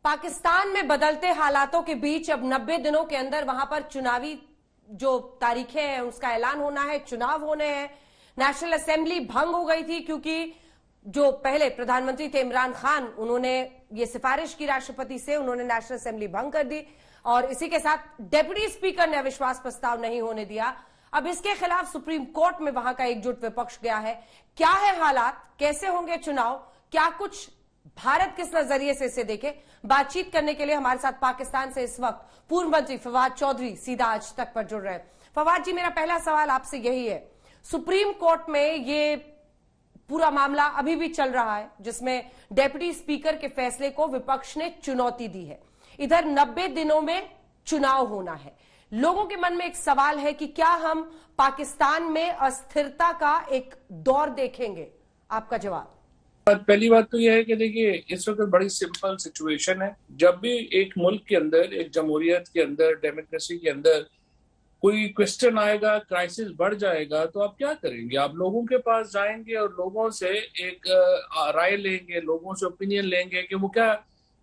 पाकिस्तान में बदलते हालातों के बीच अब 90 दिनों के अंदर वहां पर चुनावी जो तारीखें हैं उसका ऐलान होना है, चुनाव होने हैं। नेशनल असेंबली भंग हो गई थी क्योंकि जो पहले प्रधानमंत्री थे इमरान खान, उन्होंने ये सिफारिश की राष्ट्रपति से, उन्होंने नेशनल असेंबली भंग कर दी और इसी के साथ डेप्यूटी स्पीकर ने अविश्वास प्रस्ताव नहीं होने दिया। अब इसके खिलाफ सुप्रीम कोर्ट में वहां का एकजुट विपक्ष गया है। क्या है हालात, कैसे होंगे चुनाव, क्या कुछ भारत किस नजरिए से इसे देखे, बातचीत करने के लिए हमारे साथ पाकिस्तान से इस वक्त पूर्व मंत्री फवाद चौधरी सीधा आज तक पर जुड़ रहे हैं। फवाद जी, मेरा पहला सवाल आपसे यही है, सुप्रीम कोर्ट में ये पूरा मामला अभी भी चल रहा है जिसमें डेप्यूटी स्पीकर के फैसले को विपक्ष ने चुनौती दी है। इधर 90 दिनों में चुनाव होना है। लोगों के मन में एक सवाल है कि क्या हम पाकिस्तान में अस्थिरता का एक दौर देखेंगे? आपका जवाब। पहली बात तो यह है कि देखिए, इस वक्त बड़ी सिंपल सिचुएशन है। जब भी एक मुल्क के अंदर, एक जमहूरियत के अंदर, डेमोक्रेसी के अंदर कोई क्वेश्चन आएगा, क्राइसिस बढ़ जाएगा, तो आप क्या करेंगे? आप लोगों के पास जाएंगे और लोगों से एक राय लेंगे, लोगों से ओपिनियन लेंगे कि वो क्या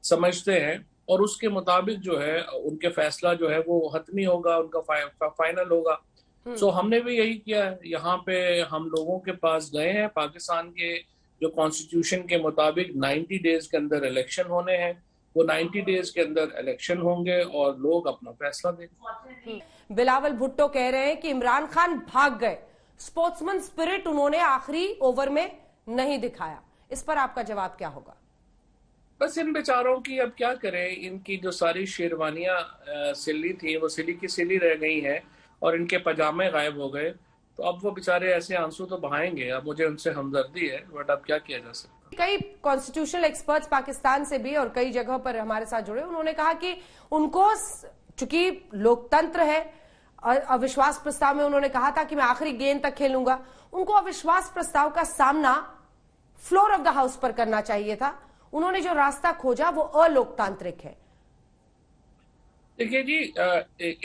समझते हैं और उसके मुताबिक जो है उनके फैसला जो है वो हतमी होगा, उनका फाइनल होगा। सो हमने भी यही किया है। यहाँ पे हम लोगों के पास गए हैं। पाकिस्तान के जो कॉन्स्टिट्यूशन के मुताबिक 90 डेज के अंदर इलेक्शन होने हैं, वो 90 डेज के अंदर इलेक्शन होंगे और लोग अपना फैसला देंगे। बिलावल भुट्टो कह रहे हैं कि इमरान खान भाग गए, स्पोर्ट्समैन स्पिरिट उन्होंने आखिरी ओवर में नहीं दिखाया। इस पर आपका जवाब क्या होगा? बस इन बेचारों की अब क्या करें, इनकी जो सारी शेरवानियां सिली थी वो सिली की सिली रह गई हैं और इनके पजामे गायब हो गए। तो अब वो बेचारे ऐसे आंसू तो बहाएंगे। अब मुझे उनसे हमदर्दी है, बट अब क्या किया जा सकता। कई कॉन्स्टिट्यूशनल एक्सपर्ट्स पाकिस्तान से भी और कई जगह पर हमारे साथ जुड़े, उन्होंने कहा कि उनको, चूंकि लोकतंत्र है, अविश्वास प्रस्ताव में उन्होंने कहा था कि मैं आखिरी गेंद तक खेलूंगा, उनको अविश्वास प्रस्ताव का सामना फ्लोर ऑफ द हाउस पर करना चाहिए था। उन्होंने जो रास्ता खोजा वो अलोकतांत्रिक है। देखिए जी,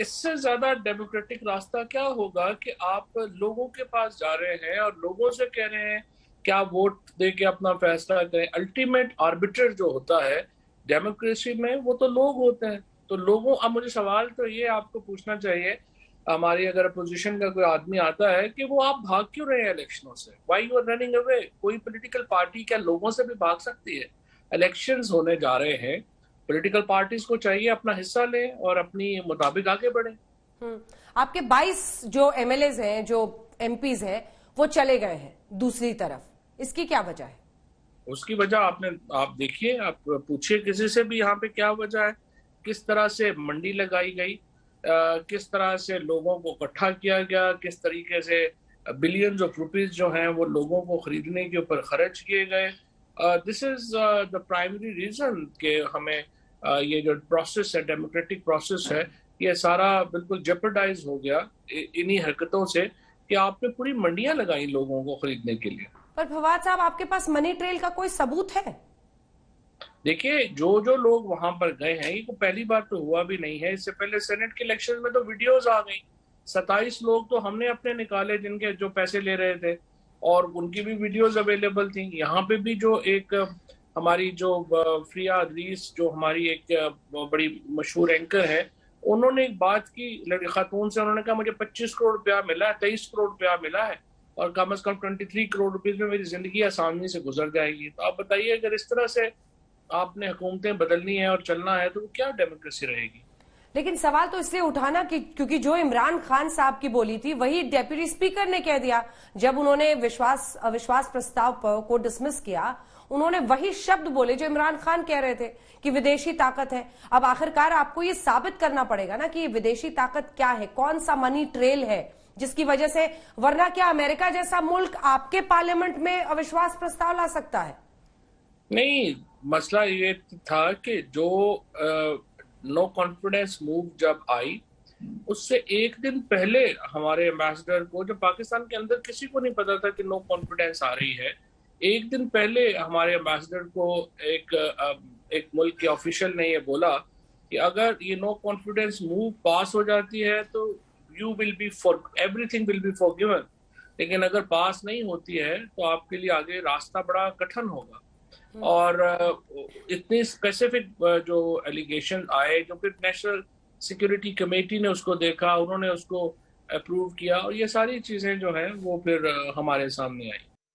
इससे ज्यादा डेमोक्रेटिक रास्ता क्या होगा कि आप लोगों के पास जा रहे हैं और लोगों से कह रहे हैं क्या वोट दे के अपना फैसला करें। अल्टीमेट आर्बिटर जो होता है डेमोक्रेसी में वो तो लोग होते हैं। तो लोगों, अब मुझे सवाल तो ये आपको पूछना चाहिए, हमारी अगर अपोजिशन का कोई आदमी आता है कि वो आप भाग क्यों रहे हैं इलेक्शनों से? Why you are running away? कोई पॉलिटिकल पार्टी क्या लोगों से भी भाग सकती है? इलेक्शंस होने जा रहे हैं, पॉलिटिकल पार्टीज को चाहिए अपना हिस्सा लें और अपनी मुताबिक आगे बढ़ें। आपके 22 जो एमएलएज हैं, जो एमपीज हैं, वो चले गए हैं दूसरी तरफ, इसकी क्या वजह है? उसकी वजह आप देखिए, आप पूछिए किसी से भी यहाँ पे क्या वजह है। किस तरह से मंडी लगाई गई, किस तरह से लोगों को इकट्ठा किया गया, किस तरीके से बिलियंस ऑफ रुपीज जो हैं वो लोगों को खरीदने के ऊपर खर्च किए गए। This is the primary reason कि हमें ये जो प्रोसेस है, डेमोक्रेटिक प्रोसेस है, ये सारा बिल्कुल जेपरडाइज हो गया इन्हीं हरकतों से कि आपने पूरी मंडियां लगाई लोगों को खरीदने के लिए। पर फवाद साहब, आपके पास मनी ट्रेल का कोई सबूत है? देखिए, जो जो लोग वहां पर गए हैं, ये पहली बार तो हुआ भी नहीं है। इससे पहले सेनेट के इलेक्शन में तो वीडियोस आ गई। 27 लोग तो हमने अपने निकाले जिनके जो पैसे ले रहे थे और उनकी भी वीडियोस अवेलेबल थी। यहाँ पे भी जो एक हमारी जो फ्रिया रीस, जो हमारी एक बड़ी मशहूर एंकर है, उन्होंने एक बात की खातून से। उन्होंने कहा मुझे 25 करोड़ रुपया मिला है, 23 करोड़ रुपया मिला है और कम से कम 23 करोड़ रुपीज में मेरी जिंदगी आसानी से गुजर जाएगी। तो आप बताइए, अगर इस तरह से आपने हुकूमतें बदलनी है और चलना है तो क्या डेमोक्रेसी रहेगी? लेकिन सवाल तो इसलिए उठाना कि क्योंकि जो इमरान खान साहब की बोली थी वही डेप्यूटी स्पीकर ने कह दिया। जब उन्होंने अविश्वास प्रस्ताव को डिसमिस किया, उन्होंने वही शब्द बोले जो इमरान खान कह रहे थे कि विदेशी ताकत है। अब आखिरकार आपको ये साबित करना पड़ेगा ना कि ये विदेशी ताकत क्या है, कौन सा मनी ट्रेल है जिसकी वजह से, वरना क्या अमेरिका जैसा मुल्क आपके पार्लियामेंट में अविश्वास प्रस्ताव ला सकता है? नहीं, मसला ये था कि जो नो कॉन्फिडेंस मूव जब आई, उससे एक दिन पहले हमारे एम्बेसडर को, जो पाकिस्तान के अंदर किसी को नहीं पता था कि नो कॉन्फिडेंस आ रही है, एक दिन पहले हमारे एम्बेसडर को एक मुल्क के ऑफिशियल ने ये बोला कि अगर ये नो कॉन्फिडेंस मूव पास हो जाती है तो you will be for everything will be forgiven, लेकिन अगर पास नहीं होती है तो आपके लिए आगे रास्ता बड़ा कठिन होगा। और इतने स्पेसिफिक जो एलिगेशन आए, जो फिर नेशनल सिक्योरिटी कमेटी ने उसको देखा, उन्होंने उसको अप्रूव किया, और ये सारी चीजें जो हैं वो फिर हमारे सामने आई।